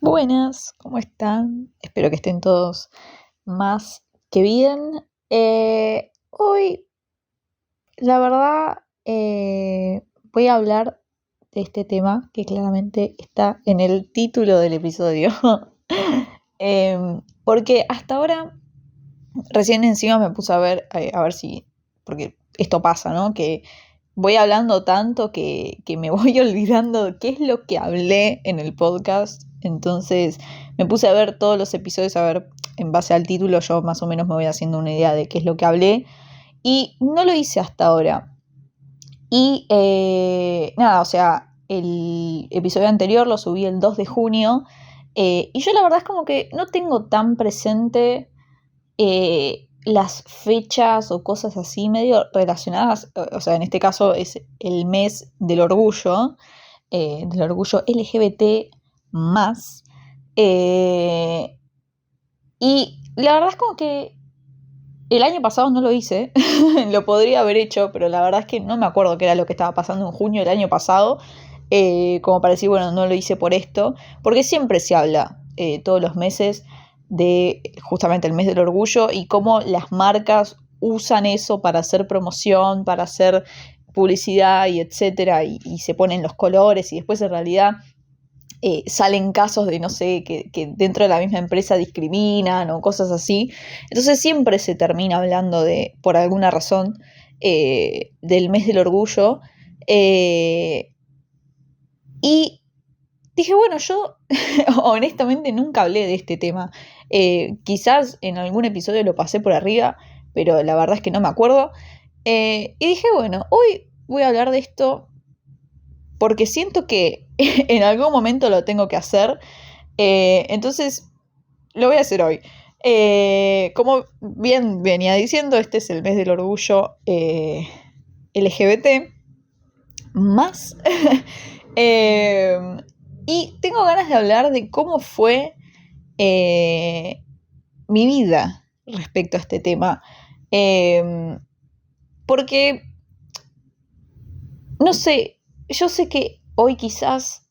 Buenas, ¿cómo están? Espero que estén todos más que bien. Hoy, la verdad, voy a hablar de este tema que claramente está en el título del episodio. Porque hasta ahora, recién encima me puse a ver si, porque esto pasa, ¿no? Que voy hablando tanto que me voy olvidando de qué es lo que hablé en el podcast. Entonces me puse a ver todos los episodios, a ver, en base al título yo más o menos me voy haciendo una idea de qué es lo que hablé. Y no lo hice hasta ahora. Y nada, o sea, el episodio anterior lo subí el 2 de junio. Y yo la verdad es como que no tengo tan presente las fechas o cosas así medio relacionadas, o sea, en este caso es el mes del orgullo LGBT más. eh, y la verdad es como que el año pasado no lo hice, lo podría haber hecho, pero la verdad es que no me acuerdo qué era lo que estaba pasando en junio del año pasado, como para decir, bueno, no lo hice por esto, porque siempre se habla todos los meses de justamente el mes del orgullo y cómo las marcas usan eso para hacer promoción, para hacer publicidad y etcétera, y se ponen los colores y después en realidad salen casos de, no sé, que dentro de la misma empresa discriminan o cosas así. Entonces siempre se termina hablando de, por alguna razón, del mes del orgullo. Y dije, bueno, yo honestamente nunca hablé de este tema. Quizás en algún episodio lo pasé por arriba, pero la verdad es que no me acuerdo. Y dije, bueno, hoy voy a hablar de esto porque siento que en algún momento lo tengo que hacer. Entonces, lo voy a hacer hoy. Como bien venía diciendo, este es el mes del orgullo LGBT más. Eh, y tengo ganas de hablar de cómo fue mi vida respecto a este tema. Porque, no sé, yo sé que hoy quizás,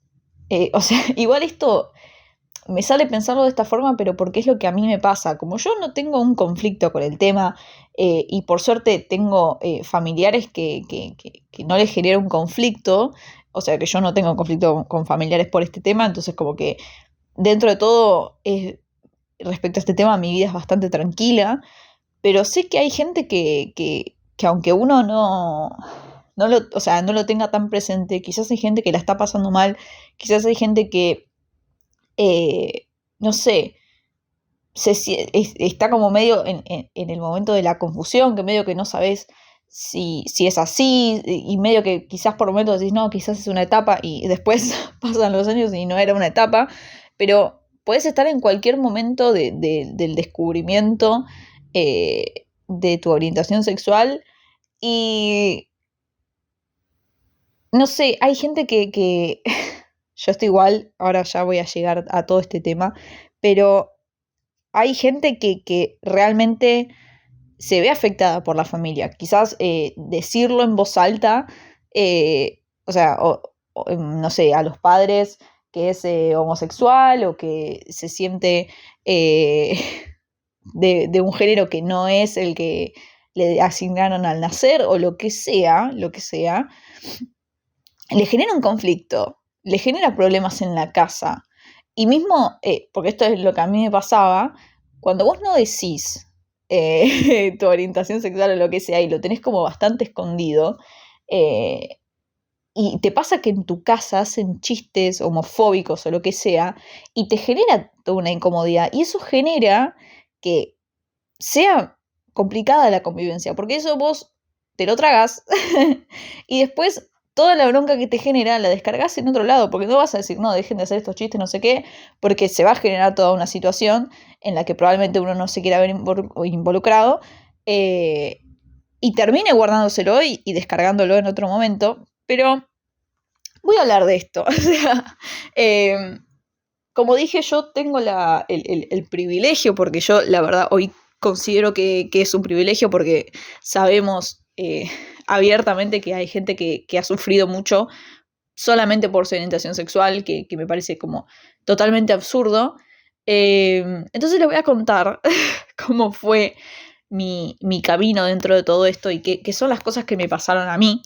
o sea, igual esto me sale pensarlo de esta forma, pero porque es lo que a mí me pasa. Como yo no tengo un conflicto con el tema y por suerte tengo familiares que no les genera un conflicto, o sea que yo no tengo conflicto con familiares por este tema, entonces como que dentro de todo, respecto a este tema, mi vida es bastante tranquila, pero sé que hay gente que aunque uno o sea, no lo tenga tan presente, quizás hay gente que la está pasando mal, quizás hay gente que no sé, está como medio en el momento de la confusión, que medio que no sabes si es así, y medio que quizás por momentos decís, no, quizás es una etapa, y después pasan los años y no era una etapa, pero puedes estar en cualquier momento del descubrimiento de tu orientación sexual, y no sé, hay gente que yo estoy igual, ahora ya voy a llegar a todo este tema, pero hay gente que realmente se ve afectada por la familia. Quizás decirlo en voz alta, o sea, no sé, a los padres que es homosexual o que se siente eh, de un género que no es el que le asignaron al nacer o lo que sea, le genera un conflicto, le genera problemas en la casa. Y mismo, porque esto es lo que a mí me pasaba, cuando vos no decís tu orientación sexual o lo que sea y lo tenés como bastante escondido, eh, y te pasa que en tu casa hacen chistes homofóbicos o lo que sea, y te genera toda una incomodidad, y eso genera que sea complicada la convivencia, porque eso vos te lo tragas y después toda la bronca que te genera la descargas en otro lado, porque no vas a decir, no, dejen de hacer estos chistes, no sé qué, porque se va a generar toda una situación en la que probablemente uno no se quiera ver involucrado y termine guardándoselo y descargándolo en otro momento, pero voy a hablar de esto, o sea, como dije, yo tengo el privilegio, porque yo la verdad hoy considero que es un privilegio porque sabemos abiertamente que hay gente que ha sufrido mucho solamente por su orientación sexual, que me parece como totalmente absurdo. Entonces les voy a contar cómo fue mi camino dentro de todo esto y qué son las cosas que me pasaron a mí,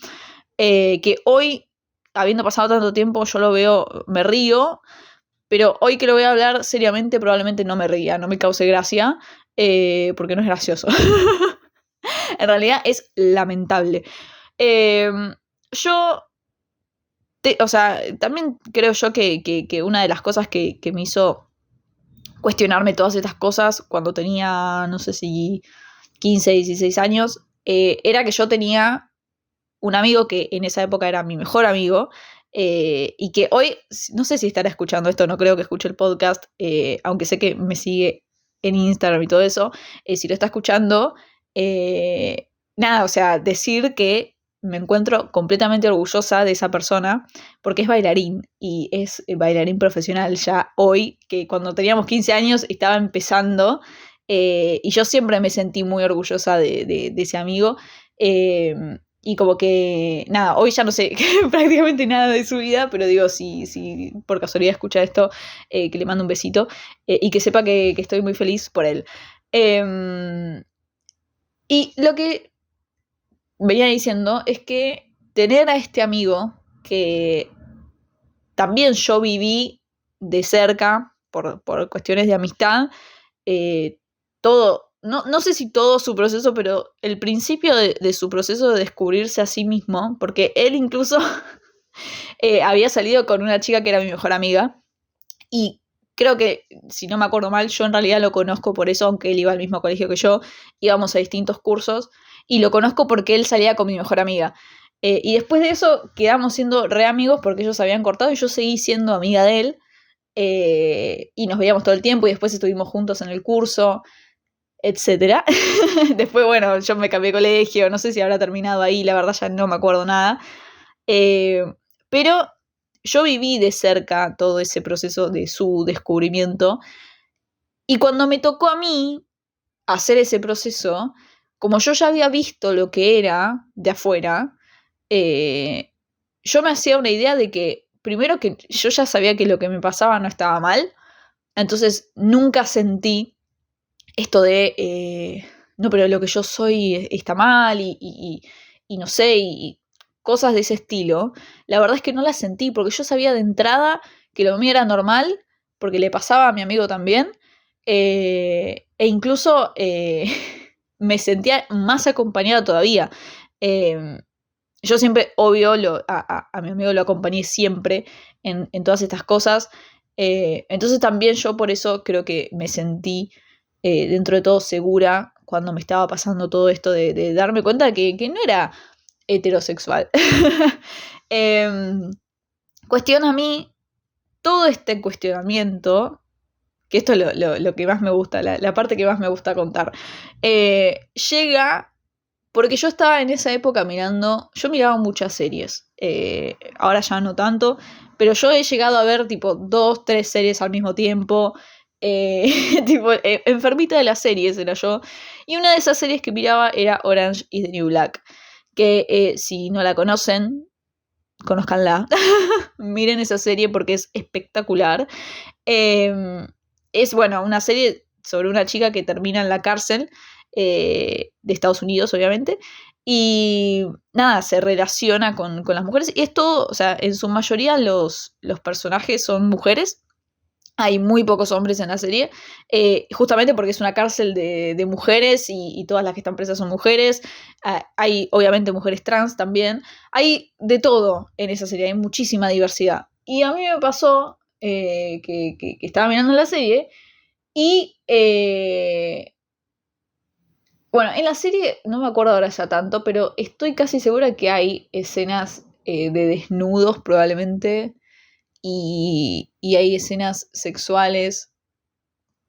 que hoy, habiendo pasado tanto tiempo, yo lo veo, me río, pero hoy que lo voy a hablar seriamente probablemente no me ría, no me cause gracia, porque no es gracioso. En realidad es lamentable. Yo, o sea, también creo yo que una de las cosas que me hizo cuestionarme todas estas cosas cuando tenía, no sé si 15, 16 años, era que yo tenía un amigo que en esa época era mi mejor amigo, y que hoy, no sé si estará escuchando esto, no creo que escuche el podcast, aunque sé que me sigue en Instagram y todo eso, si lo está escuchando, nada, o sea, decir que me encuentro completamente orgullosa de esa persona porque es bailarín y es bailarín profesional ya hoy, que cuando teníamos 15 años estaba empezando, y yo siempre me sentí muy orgullosa de ese amigo. Y como que, nada, hoy ya no sé prácticamente nada de su vida, pero digo, si por casualidad escucha esto, que le mando un besito, y que sepa que estoy muy feliz por él. Y lo que venía diciendo es que tener a este amigo que también yo viví de cerca por cuestiones de amistad, todo, no sé si todo su proceso, pero el principio de su proceso de descubrirse a sí mismo, porque él incluso había salido con una chica que era mi mejor amiga, y creo que, si no me acuerdo mal, yo en realidad lo conozco por eso, aunque él iba al mismo colegio que yo, íbamos a distintos cursos, y lo conozco porque él salía con mi mejor amiga. Y después de eso quedamos siendo re amigos porque ellos habían cortado y yo seguí siendo amiga de él, y nos veíamos todo el tiempo y después estuvimos juntos en el curso, etcétera. Después, bueno, yo me cambié de colegio, no sé si habrá terminado ahí, la verdad ya no me acuerdo nada. Pero yo viví de cerca todo ese proceso de su descubrimiento, y cuando me tocó a mí hacer ese proceso, como yo ya había visto lo que era de afuera, yo me hacía una idea de que, primero, que yo ya sabía que lo que me pasaba no estaba mal, entonces nunca sentí esto de, no, pero lo que yo soy está mal y no sé, y cosas de ese estilo. La verdad es que no las sentí porque yo sabía de entrada que lo mío era normal, porque le pasaba a mi amigo también, e incluso me sentía más acompañada todavía. Yo siempre, obvio, a mi amigo lo acompañé siempre en todas estas cosas. Entonces también yo por eso creo que me sentí, dentro de todo, segura cuando me estaba pasando todo esto de darme cuenta que no era heterosexual. Cuestión a mí, todo este cuestionamiento, que esto es lo que más me gusta, la parte que más me gusta contar, llega porque yo estaba en esa época yo miraba muchas series, ahora ya no tanto, pero yo he llegado a ver tipo 2, 3 series al mismo tiempo, tipo, enfermita de las series era yo, y una de esas series que miraba era Orange is the New Black, que si no la conocen, conózcanla, miren esa serie porque es espectacular. Es, bueno, una serie sobre una chica que termina en la cárcel, de Estados Unidos, obviamente, y nada, se relaciona con las mujeres, y es todo, o sea, en su mayoría los personajes son mujeres. Hay muy pocos hombres en la serie, justamente porque es una cárcel de mujeres y todas las que están presas son mujeres. Hay obviamente mujeres trans también. Hay de todo en esa serie, hay muchísima diversidad. Y a mí me pasó, que estaba mirando la serie y, bueno, en la serie no me acuerdo ahora ya tanto, pero estoy casi segura que hay escenas, de desnudos probablemente, y hay escenas sexuales,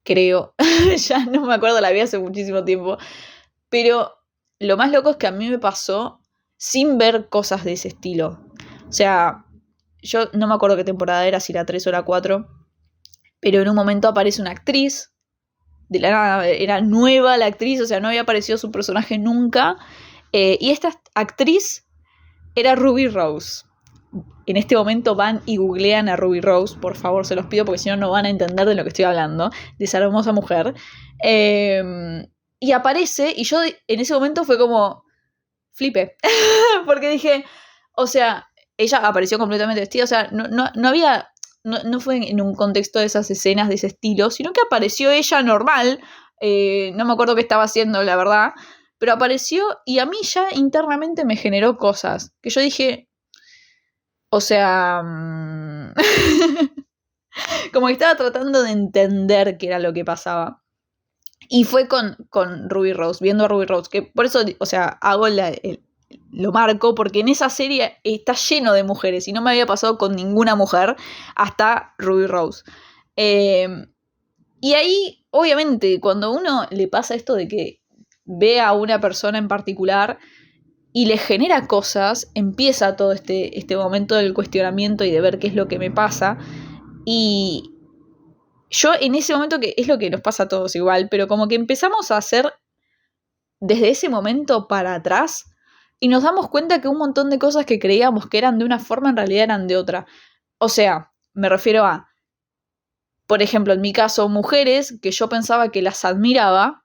creo. Ya no me acuerdo, la vi hace muchísimo tiempo. Pero lo más loco es que a mí me pasó sin ver cosas de ese estilo. O sea, yo no me acuerdo qué temporada era, si la 3 o la 4, pero en un momento aparece una actriz, de la nada, era nueva la actriz, o sea, no había aparecido su personaje nunca, y esta actriz era Ruby Rose. en este momento van y googlean a Ruby Rose, por favor, se los pido, porque si no, no van a entender de lo que estoy hablando, de esa hermosa mujer. Y aparece, y yo en ese momento fue como, flipé, porque dije, o sea, ella apareció completamente vestida, o sea, no había, no fue en un contexto de esas escenas de ese estilo, sino que apareció ella normal, no me acuerdo qué estaba haciendo, la verdad, pero apareció y a mí ya internamente me generó cosas, que yo dije, o sea, como que estaba tratando de entender qué era lo que pasaba. Y fue con Ruby Rose, viendo a Ruby Rose, que por eso, o sea, hago lo marco, porque en esa serie está lleno de mujeres y no me había pasado con ninguna mujer hasta Ruby Rose. Y ahí, obviamente, cuando uno le pasa esto de que ve a una persona en particular y le genera cosas, empieza todo este momento del cuestionamiento y de ver qué es lo que me pasa. Y yo en ese momento, que es lo que nos pasa a todos igual, pero como que empezamos a hacer desde ese momento para atrás y nos damos cuenta que un montón de cosas que creíamos que eran de una forma en realidad eran de otra. O sea, me refiero a, por ejemplo, en mi caso, mujeres que yo pensaba que las admiraba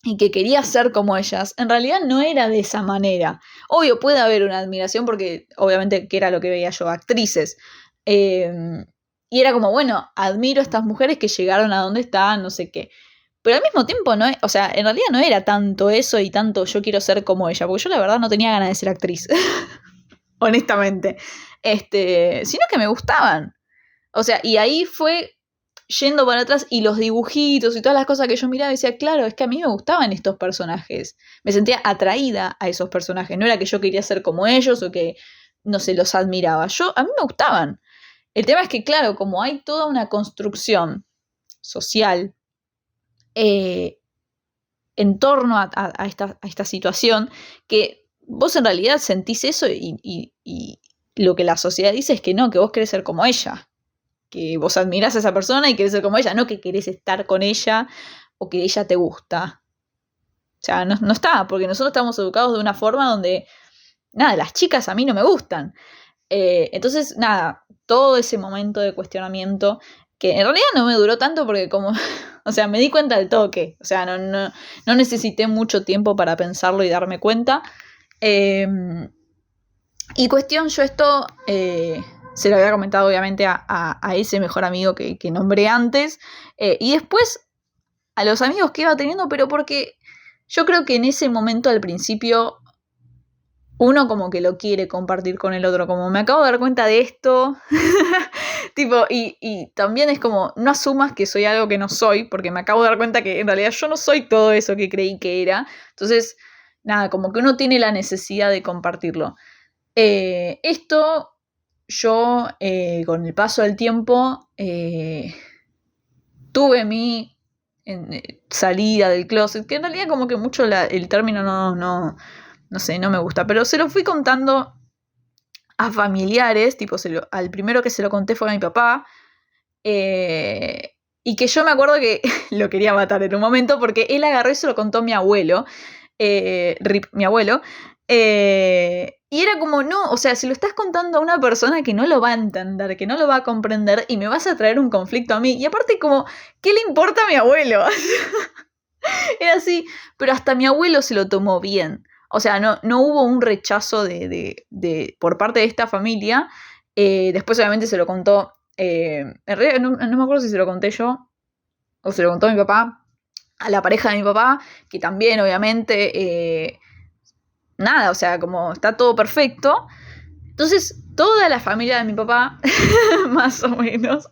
y que quería ser como ellas, en realidad no era de esa manera. Obvio, puede haber una admiración porque obviamente que era lo que veía yo, actrices. Y era como, bueno, admiro a estas mujeres que llegaron a donde están, no sé qué. Pero al mismo tiempo, no, o sea, en realidad no era tanto eso y tanto yo quiero ser como ella, porque yo la verdad no tenía ganas de ser actriz, honestamente. Sino que me gustaban. O sea, y ahí fue yendo para atrás y los dibujitos y todas las cosas que yo miraba y decía, claro, es que a mí me gustaban estos personajes. Me sentía atraída a esos personajes. No era que yo quería ser como ellos o que, no sé, los admiraba. A mí me gustaban. El tema es que, claro, como hay toda una construcción social en torno a esta situación, que vos en realidad sentís eso y lo que la sociedad dice es que no, que vos querés ser como ella, que vos admirás a esa persona y querés ser como ella, no que querés estar con ella o que ella te gusta. O sea, no está, porque nosotros estamos educados de una forma donde, nada, las chicas a mí no me gustan. Entonces, nada, todo ese momento de cuestionamiento, que en realidad no me duró tanto porque como, o sea, me di cuenta del toque, o sea, no necesité mucho tiempo para pensarlo y darme cuenta. Y cuestión, yo esto se lo había comentado obviamente a ese mejor amigo que nombré antes, y después a los amigos que iba teniendo, pero porque yo creo que en ese momento al principio uno como que lo quiere compartir con el otro, como me acabo de dar cuenta de esto, tipo, y también es como, no asumas que soy algo que no soy, porque me acabo de dar cuenta que en realidad yo no soy todo eso que creí que era, entonces, nada, como que uno tiene la necesidad de compartirlo. Esto yo, con el paso del tiempo, tuve mi salida del closet, que en realidad como que mucho el término no sé, no me gusta, pero se lo fui contando a familiares, tipo, al primero que se lo conté fue a mi papá, y que yo me acuerdo que lo quería matar en un momento porque él agarró y se lo contó a mi abuelo, Rip, mi abuelo, y era como, no, o sea, si lo estás contando a una persona que no lo va a entender, que no lo va a comprender y me vas a traer un conflicto a mí, y aparte como, ¿qué le importa a mi abuelo? Era así, pero hasta mi abuelo se lo tomó bien. O sea, no hubo un rechazo por parte de esta familia. Después obviamente se lo contó, en realidad no me acuerdo si se lo conté yo o se lo contó mi papá, a la pareja de mi papá, que también obviamente, nada, o sea, como está todo perfecto. Entonces, toda la familia de mi papá, más o menos,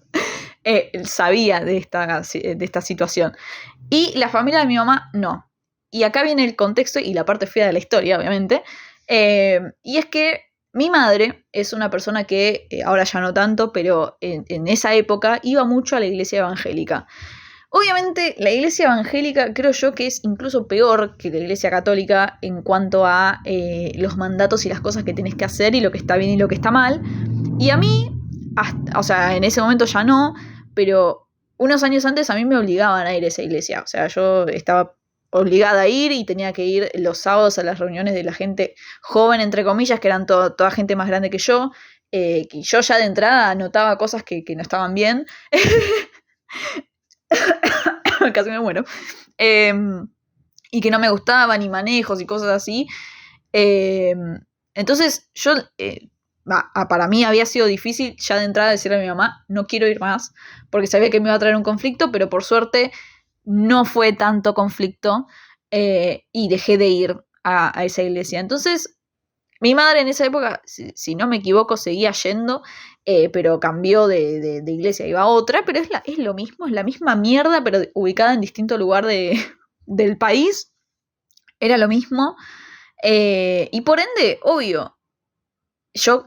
sabía de esta situación. Y la familia de mi mamá, no. Y acá viene el contexto y la parte fea de la historia, obviamente. Y es que mi madre es una persona que, ahora ya no tanto, pero en esa época iba mucho a la iglesia evangélica. Obviamente, la iglesia evangélica creo yo que es incluso peor que la iglesia católica en cuanto a los mandatos y las cosas que tenés que hacer y lo que está bien y lo que está mal. Y a mí, o sea, en ese momento ya no, pero unos años antes a mí me obligaban a ir a esa iglesia. O sea, yo estaba obligada a ir y tenía que ir los sábados a las reuniones de la gente joven, entre comillas, que eran toda gente más grande que yo, que yo ya de entrada notaba cosas que no estaban bien. Casi me muero. Y que no me gustaban, y manejos y cosas así. Entonces yo, para mí había sido difícil ya de entrada decirle a mi mamá, no quiero ir más, porque sabía que me iba a traer un conflicto, pero por suerte no fue tanto conflicto, y dejé de ir a esa iglesia. Entonces mi madre en esa época, si no me equivoco, seguía yendo, pero cambió de iglesia, iba a otra, pero es lo mismo, es la misma mierda, pero ubicada en distinto lugar del país. Era lo mismo. Y por ende, obvio, yo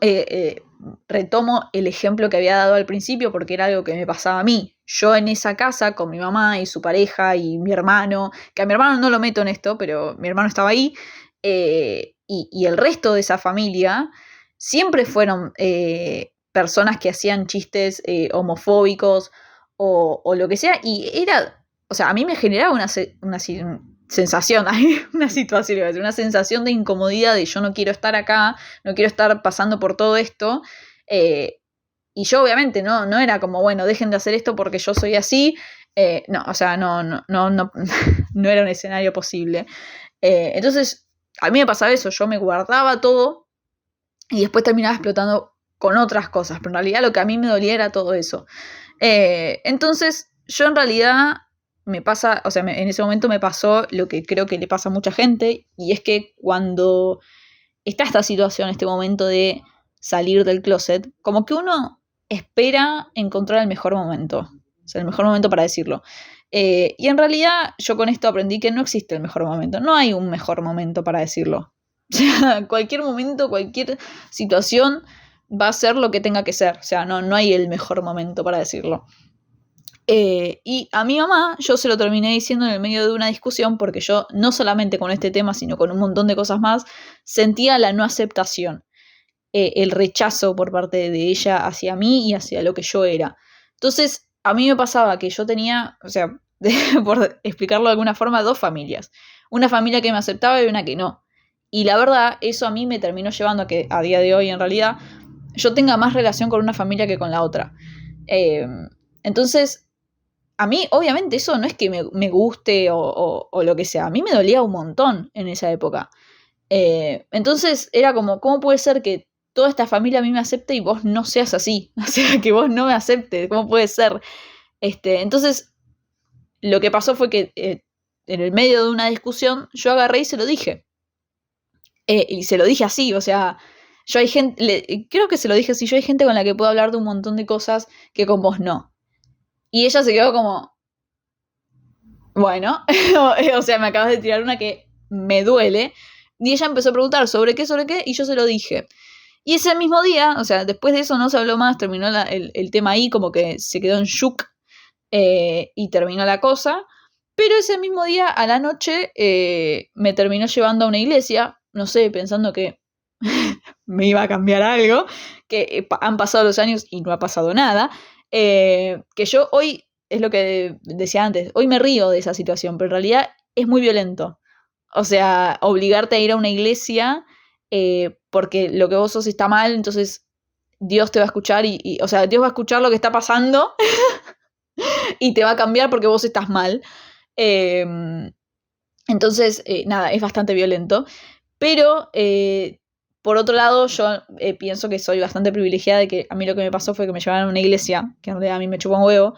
retomo el ejemplo que había dado al principio porque era algo que me pasaba a mí. Yo en esa casa con mi mamá y su pareja y mi hermano, que a mi hermano no lo meto en esto, pero mi hermano estaba ahí, y el resto de esa familia siempre fueron personas que hacían chistes homofóbicos o lo que sea, y era, o sea, a mí me generaba una sensación, una situación, una sensación de incomodidad, de yo no quiero estar acá, no quiero estar pasando por todo esto, y yo obviamente no era como, bueno, dejen de hacer esto porque yo soy así, no, o sea, no era un escenario posible. Entonces, a mí me pasaba eso, yo me guardaba todo y después terminaba explotando con otras cosas, pero en realidad lo que a mí me dolía era todo eso. Entonces, yo en realidad me pasa, o sea, en ese momento me pasó lo que creo que le pasa a mucha gente, y es que cuando está esta situación, este momento de salir del closet, como que uno espera encontrar el mejor momento, o sea, el mejor momento para decirlo. Y en realidad yo con esto aprendí que no existe el mejor momento, no hay un mejor momento para decirlo. O sea, cualquier momento, cualquier situación va a ser lo que tenga que ser, o sea, no hay el mejor momento para decirlo. Y a mi mamá yo se lo terminé diciendo en el medio de una discusión porque yo, no solamente con este tema, sino con un montón de cosas más, sentía la no aceptación, el rechazo por parte de ella hacia mí y hacia lo que yo era. Entonces, a mí me pasaba que yo tenía, o sea, por explicarlo de alguna forma, dos familias. Una familia que me aceptaba y una que no. Y la verdad, eso a mí me terminó llevando a que a día de hoy, en realidad, yo tenga más relación con una familia que con la otra. Entonces, a mí, obviamente, eso no es que me guste o lo que sea. A mí me dolía un montón en esa época. Entonces, era como, ¿cómo puede ser que toda esta familia a mí me acepte y vos no seas así? O sea, que vos no me aceptes. ¿Cómo puede ser? Entonces, lo que pasó fue que en el medio de una discusión, yo agarré y se lo dije. Y se lo dije así, o sea, yo hay gente, creo que se lo dije así, yo hay gente con la que puedo hablar de un montón de cosas que con vos no. Y ella se quedó como, bueno, o sea, me acabas de tirar una que me duele. Y ella empezó a preguntar sobre qué, y yo se lo dije. Y ese mismo día, o sea, después de eso no se habló más, terminó el tema ahí, como que se quedó en shock, y terminó la cosa. Pero ese mismo día, a la noche, me terminó llevando a una iglesia, no sé, pensando que me iba a cambiar algo, que han pasado los años y no ha pasado nada. Que yo hoy, es lo que decía antes, hoy me río de esa situación, pero en realidad es muy violento. O sea, obligarte a ir a una iglesia porque lo que vos sos está mal, entonces Dios te va a escuchar o sea, Dios va a escuchar lo que está pasando y te va a cambiar porque vos estás mal. Entonces, nada, es bastante violento. Pero, por otro lado, yo pienso que soy bastante privilegiada de que a mí lo que me pasó fue que me llevaron a una iglesia, que en realidad a mí me chupa un huevo,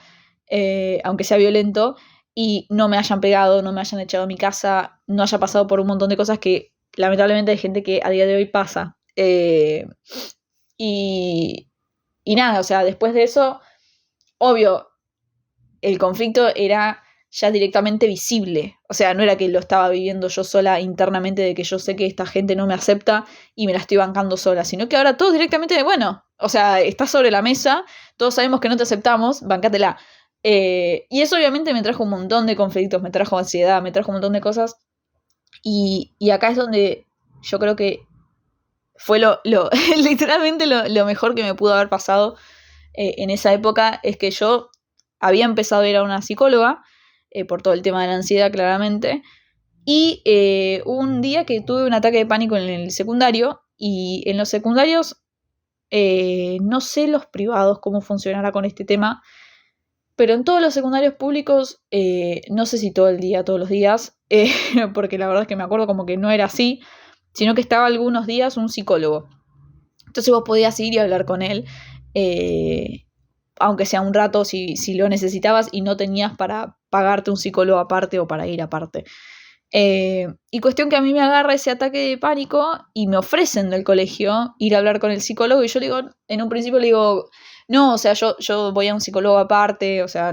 aunque sea violento, y no me hayan pegado, no me hayan echado a mi casa, no haya pasado por un montón de cosas que lamentablemente hay gente que a día de hoy pasa. Y nada, o sea, después de eso, obvio, el conflicto era ya directamente visible. O sea, no era que lo estaba viviendo yo sola internamente, de que yo sé que esta gente no me acepta y me la estoy bancando sola, sino que ahora todos directamente, bueno, o sea, está sobre la mesa, todos sabemos que no te aceptamos, bancátela. Y eso obviamente me trajo un montón de conflictos, me trajo ansiedad, me trajo un montón de cosas. Y acá es donde yo creo que fue literalmente lo mejor que me pudo haber pasado en esa época, es que yo había empezado a ir a una psicóloga por todo el tema de la ansiedad, claramente, y un día que tuve un ataque de pánico en el secundario, y en los secundarios No sé los privados cómo funcionará con este tema, pero en todos los secundarios públicos, no sé si todo el día, todos los días, porque la verdad es que me acuerdo como que no era así, sino que estaba algunos días un psicólogo. Entonces vos podías ir y hablar con él, aunque sea un rato si lo necesitabas y no tenías para pagarte un psicólogo aparte o para ir aparte. Y cuestión que a mí me agarra ese ataque de pánico y me ofrecen del colegio ir a hablar con el psicólogo y yo le digo, en un principio le digo, no, o sea, yo voy a un psicólogo aparte, o sea,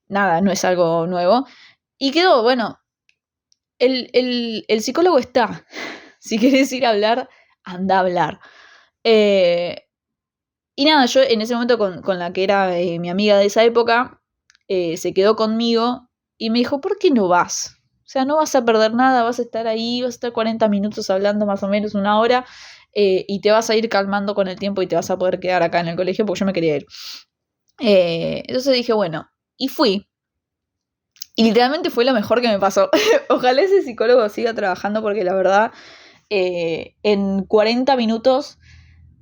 nada, no es algo nuevo. Y quedó, bueno, el psicólogo está. Si querés ir a hablar, anda a hablar. Y nada, yo en ese momento con la que era mi amiga de esa época, se quedó conmigo y me dijo, ¿por qué no vas? O sea, no vas a perder nada, vas a estar ahí, vas a estar 40 minutos hablando más o menos, una hora, y te vas a ir calmando con el tiempo y te vas a poder quedar acá en el colegio porque yo me quería ir. Entonces dije, bueno, y fui. Y literalmente fue lo mejor que me pasó. Ojalá ese psicólogo siga trabajando porque la verdad, en 40 minutos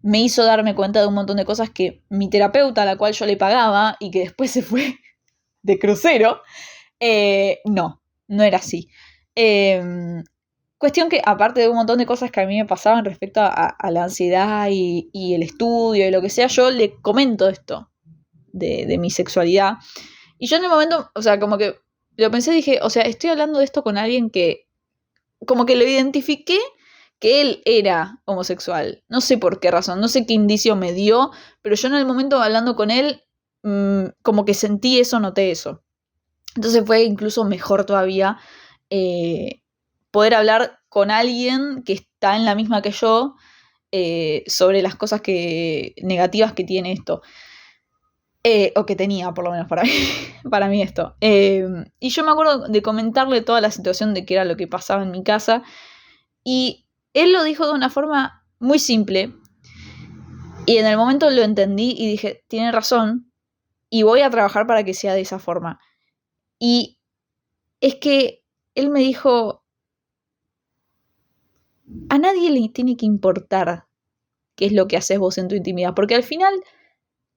me hizo darme cuenta de un montón de cosas que mi terapeuta, a la cual yo le pagaba y que después se fue de crucero, no era así. Cuestión que, aparte de un montón de cosas que a mí me pasaban respecto a la ansiedad y el estudio y lo que sea, yo le comento esto de mi sexualidad. Y yo en el momento, o sea, como que lo pensé y dije, o sea, estoy hablando de esto con alguien que, como que lo identifiqué que él era homosexual. No sé por qué razón, no sé qué indicio me dio, pero yo en el momento hablando con él, como que sentí eso, noté eso. Entonces fue incluso mejor todavía poder hablar con alguien que está en la misma que yo sobre las cosas negativas que tiene esto. O que tenía, por lo menos para mí, para mí esto. Y yo me acuerdo de comentarle toda la situación de qué era lo que pasaba en mi casa. Y él lo dijo de una forma muy simple. Y en el momento lo entendí y dije, tiene razón. Y voy a trabajar para que sea de esa forma. Y es que él me dijo, a nadie le tiene que importar qué es lo que haces vos en tu intimidad. Porque al final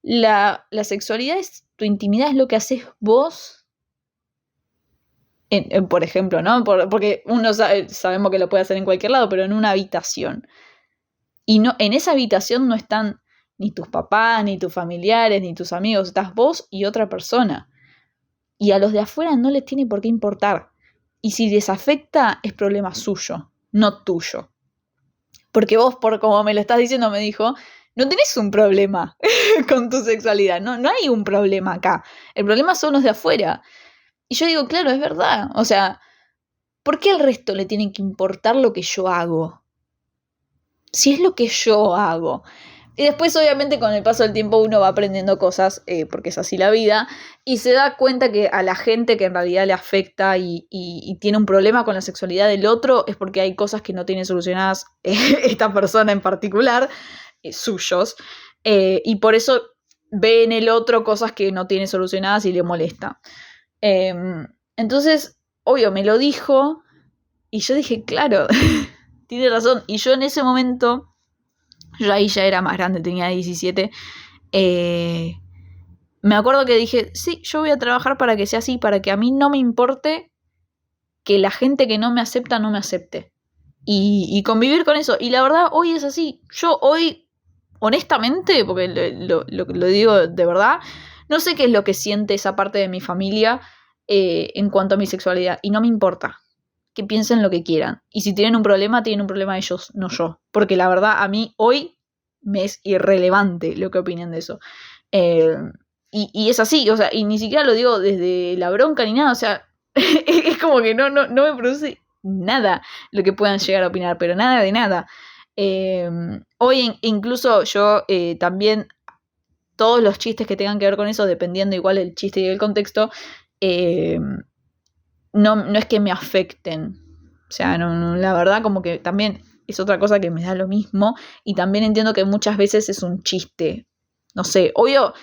la sexualidad es, tu intimidad es lo que haces vos. Por ejemplo, ¿no? Porque uno sabemos que lo puede hacer en cualquier lado, pero en una habitación. Y no, en esa habitación no están ni tus papás, ni tus familiares, ni tus amigos. Estás vos y otra persona. Y a los de afuera no les tiene por qué importar. Y si les afecta, es problema suyo, no tuyo. Porque vos, por como me lo estás diciendo, me dijo, no tenés un problema con tu sexualidad. No hay un problema acá. El problema son los de afuera. Y yo digo, claro, es verdad. O sea, ¿por qué al resto le tiene que importar lo que yo hago? Si es lo que yo hago. Y después, obviamente, con el paso del tiempo uno va aprendiendo cosas, porque es así la vida, y se da cuenta que a la gente que en realidad le afecta y tiene un problema con la sexualidad del otro es porque hay cosas que no tiene solucionadas esta persona en particular, suyos, y por eso ve en el otro cosas que no tiene solucionadas y le molesta. Entonces, obvio, me lo dijo y yo dije, claro, tiene razón. Y yo en ese momento, yo ahí ya era más grande, tenía 17, me acuerdo que dije, sí, yo voy a trabajar para que sea así, para que a mí no me importe que la gente que no me acepta no me acepte. Y convivir con eso. Y la verdad, hoy es así. Yo hoy, honestamente, porque lo digo de verdad, no sé qué es lo que siente esa parte de mi familia en cuanto a mi sexualidad. Y no me importa. Que piensen lo que quieran. Y si tienen un problema ellos, no yo. Porque la verdad, a mí hoy me es irrelevante lo que opinen de eso. Y es así, o sea, y ni siquiera lo digo desde la bronca ni nada, o sea, es como que no me produce nada lo que puedan llegar a opinar, pero nada de nada. Hoy incluso yo también, todos los chistes que tengan que ver con eso, dependiendo igual el chiste y el contexto, no es que me afecten. O sea, la verdad como que también es otra cosa que me da lo mismo. Y también entiendo que muchas veces es un chiste. No sé, obvio,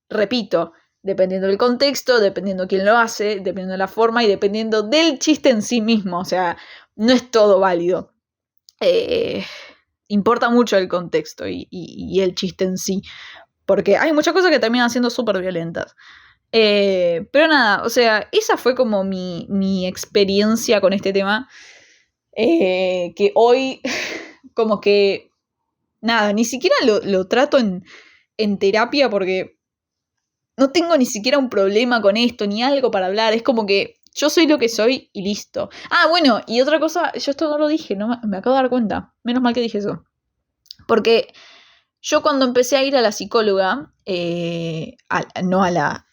repito, dependiendo del contexto, dependiendo quién lo hace, dependiendo de la forma y dependiendo del chiste en sí mismo. O sea, no es todo válido. importa mucho el contexto y el chiste en sí, porque hay muchas cosas que terminan siendo súper violentas. Pero nada, o sea, esa fue como mi experiencia con este tema, que hoy como que, nada, ni siquiera lo trato en terapia porque no tengo ni siquiera un problema con esto, ni algo para hablar, es como que yo soy lo que soy y listo. Ah, bueno, y otra cosa, yo esto no lo dije, no me acabo de dar cuenta, menos mal que dije eso. Porque yo cuando empecé a ir a la psicóloga, no a la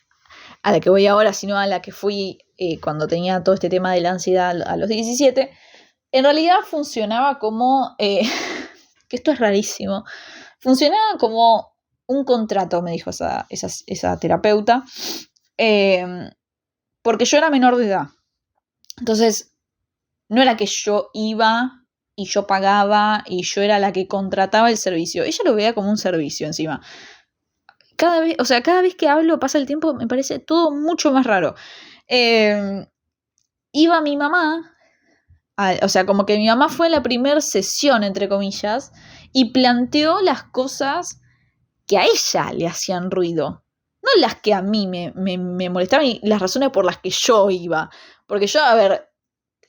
que voy ahora, sino a la que fui cuando tenía todo este tema de la ansiedad a los 17, en realidad funcionaba como, que esto es rarísimo, funcionaba como un contrato, me dijo esa terapeuta, porque yo era menor de edad. Entonces, no era que yo iba y yo pagaba y yo era la que contrataba el servicio. Ella lo veía como un servicio encima. Cada vez que hablo, pasa el tiempo, me parece todo mucho más raro. Iba mi mamá, como que mi mamá fue la primera sesión, entre comillas, y planteó las cosas que a ella le hacían ruido. No las que a mí me molestaban y las razones por las que yo iba. Porque yo, a ver,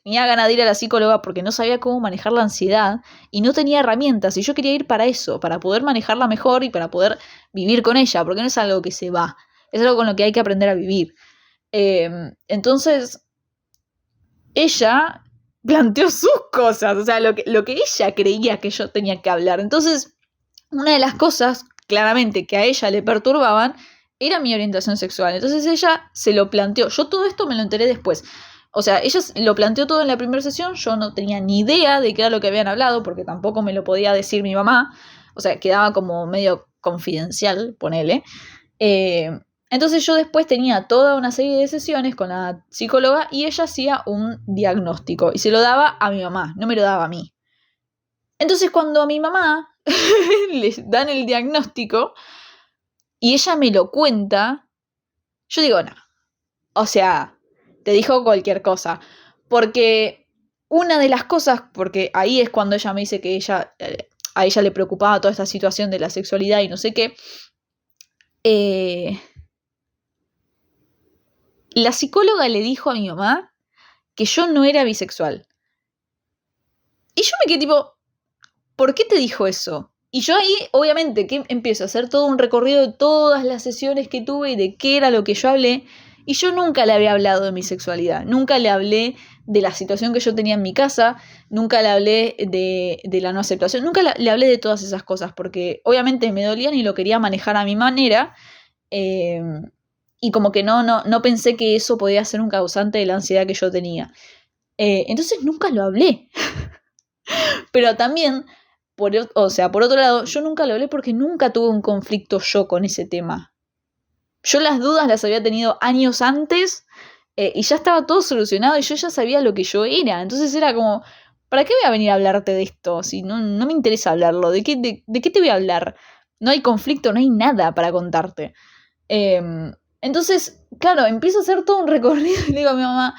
tenía ganas de ir a la psicóloga porque no sabía cómo manejar la ansiedad y no tenía herramientas. Y yo quería ir para eso, para poder manejarla mejor y para poder vivir con ella, porque no es algo que se va, es algo con lo que hay que aprender a vivir. Entonces, ella planteó sus cosas, o sea, lo que ella creía que yo tenía que hablar. Entonces, una de las cosas, claramente, que a ella le perturbaban, era mi orientación sexual. Entonces ella se lo planteó. Yo todo esto me lo enteré después. O sea, ella lo planteó todo en la primera sesión, yo no tenía ni idea de qué era lo que habían hablado, porque tampoco me lo podía decir mi mamá, o sea, quedaba como medio confidencial, ponele. Entonces yo después tenía toda una serie de sesiones con la psicóloga y ella hacía un diagnóstico y se lo daba a mi mamá, no me lo daba a mí. Entonces cuando a mi mamá le dan el diagnóstico y ella me lo cuenta, yo digo, no, o sea, te dijo cualquier cosa. Porque una de las cosas, porque ahí es cuando ella me dice que a ella le preocupaba toda esta situación de la sexualidad y no sé qué, la psicóloga le dijo a mi mamá que yo no era bisexual. Y yo me quedé tipo, ¿por qué te dijo eso? Y yo ahí, obviamente, que empiezo a hacer todo un recorrido de todas las sesiones que tuve y de qué era lo que yo hablé. Y yo nunca le había hablado de mi sexualidad, nunca le hablé de la situación que yo tenía en mi casa, nunca le hablé de la no aceptación, nunca le hablé de todas esas cosas, porque obviamente me dolían y lo quería manejar a mi manera, y como que no pensé que eso podía ser un causante de la ansiedad que yo tenía. Entonces nunca lo hablé. Pero también, por otro lado, yo nunca lo hablé porque nunca tuve un conflicto yo con ese tema. Yo las dudas las había tenido años antes y ya estaba todo solucionado y yo ya sabía lo que yo era. Entonces era como, ¿para qué voy a venir a hablarte de esto? Si no me interesa hablarlo. ¿De qué te voy a hablar? No hay conflicto, no hay nada para contarte. Entonces, claro, empiezo a hacer todo un recorrido y le digo a mi mamá,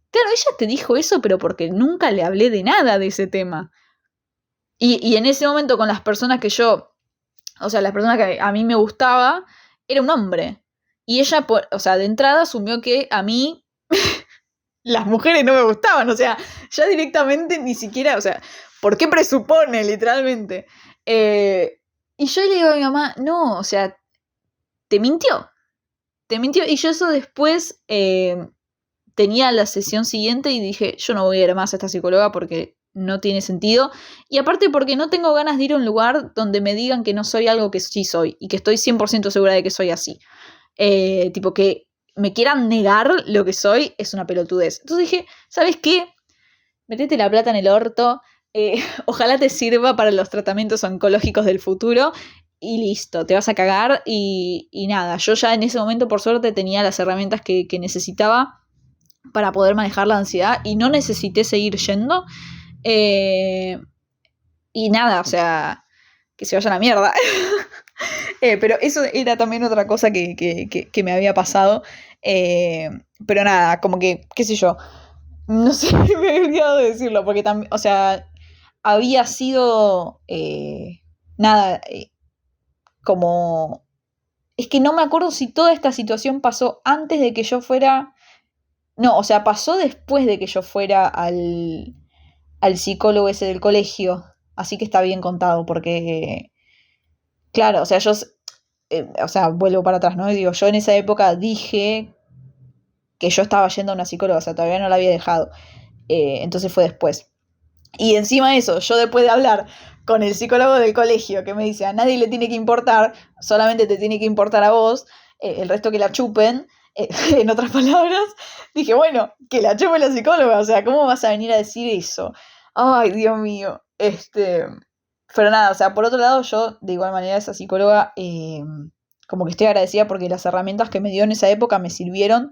claro, ella te dijo eso, pero porque nunca le hablé de nada de ese tema. Y en ese momento con las personas que las personas que a mí me gustaba, era un hombre. Y ella, de entrada asumió que a mí las mujeres no me gustaban. O sea, ya directamente ni siquiera, ¿por qué presupone literalmente? Y yo le digo a mi mamá, no, o sea, te mintió. Y yo eso después tenía la sesión siguiente y dije, yo no voy a ir más a esta psicóloga porque no tiene sentido. Y aparte porque no tengo ganas de ir a un lugar donde me digan que no soy algo que sí soy y que estoy 100% segura de que soy así. Tipo que me quieran negar lo que soy es una pelotudez. Entonces dije, ¿sabes qué? Metete la plata en el orto. Ojalá te sirva para los tratamientos oncológicos del futuro. Y listo, te vas a cagar. Y nada, yo ya en ese momento por suerte tenía las herramientas que necesitaba para poder manejar la ansiedad y no necesité seguir yendo. Y nada, que se vaya a la mierda. Pero eso era también otra cosa que me había pasado. Pero nada, como que, qué sé yo. No sé, me había olvidado de decirlo, porque también, había sido, nada, como... Es que no me acuerdo si toda esta situación pasó antes de que yo fuera... No, o sea, pasó después de que yo fuera al psicólogo ese del colegio. Así que está bien contado, porque, claro, o sea, o sea, vuelvo para atrás, ¿no? Y digo, yo en esa época dije que yo estaba yendo a una psicóloga, o sea, todavía no la había dejado. Entonces fue después. Y encima de eso, yo después de hablar con el psicólogo del colegio que me dice, a nadie le tiene que importar, solamente te tiene que importar a vos, el resto que la chupen, en otras palabras, dije, bueno, que la chupe la psicóloga, o sea, ¿cómo vas a venir a decir eso? Ay, Dios mío, pero nada, o sea, por otro lado, yo, de igual manera, esa psicóloga, como que estoy agradecida porque las herramientas que me dio en esa época me sirvieron,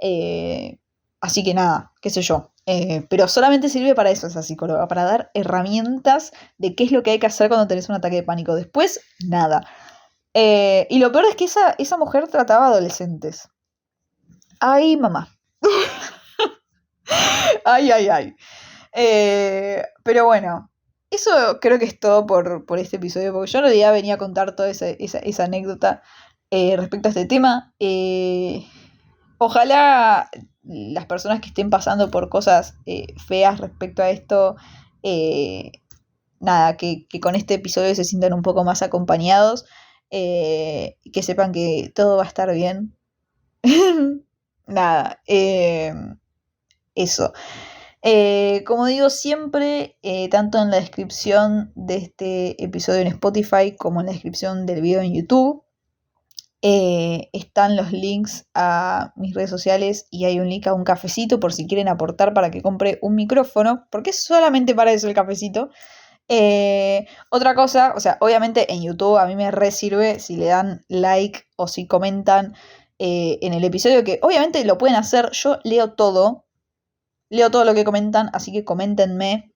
eh, así que nada, qué sé yo. Pero solamente sirve para eso esa psicóloga, para dar herramientas de qué es lo que hay que hacer cuando tenés un ataque de pánico. Después, nada. Y lo peor es que esa mujer trataba adolescentes. Ay, mamá. Ay, ay, ay. Pero bueno, eso creo que es todo por este episodio, porque yo en realidad venía a contar toda esa anécdota respecto a este tema. Ojalá las personas que estén pasando por cosas feas respecto a esto, eh, nada, que con este episodio se sientan un poco más acompañados, y que sepan que todo va a estar bien. Nada, eso. Como digo siempre, tanto en la descripción de este episodio en Spotify como en la descripción del video en YouTube, están los links a mis redes sociales y hay un link a un cafecito por si quieren aportar para que compre un micrófono, porque es solamente para eso el cafecito. Otra cosa, o sea, obviamente en YouTube a mí me re sirve si le dan like o si comentan en el episodio, que obviamente lo pueden hacer, yo leo todo lo que comentan, así que coméntenme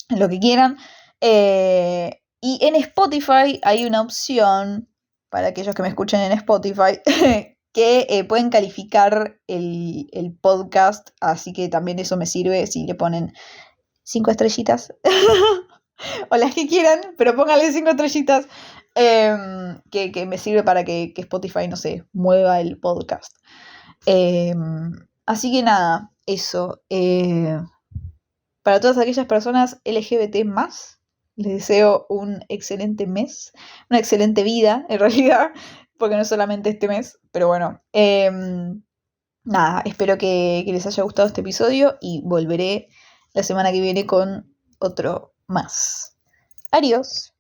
lo que quieran. Y en Spotify hay una opción, para aquellos que me escuchen en Spotify, que pueden calificar el podcast, así que también eso me sirve si le ponen 5 estrellitas, o las que quieran, pero pónganle 5 estrellitas, que me sirve para que Spotify, no sé, mueva el podcast. Así que nada, eso. Para todas aquellas personas LGBT más, les deseo un excelente mes, una excelente vida, en realidad, porque no es solamente este mes, pero bueno. Nada, espero que les haya gustado este episodio y volveré la semana que viene con otro más. Adiós.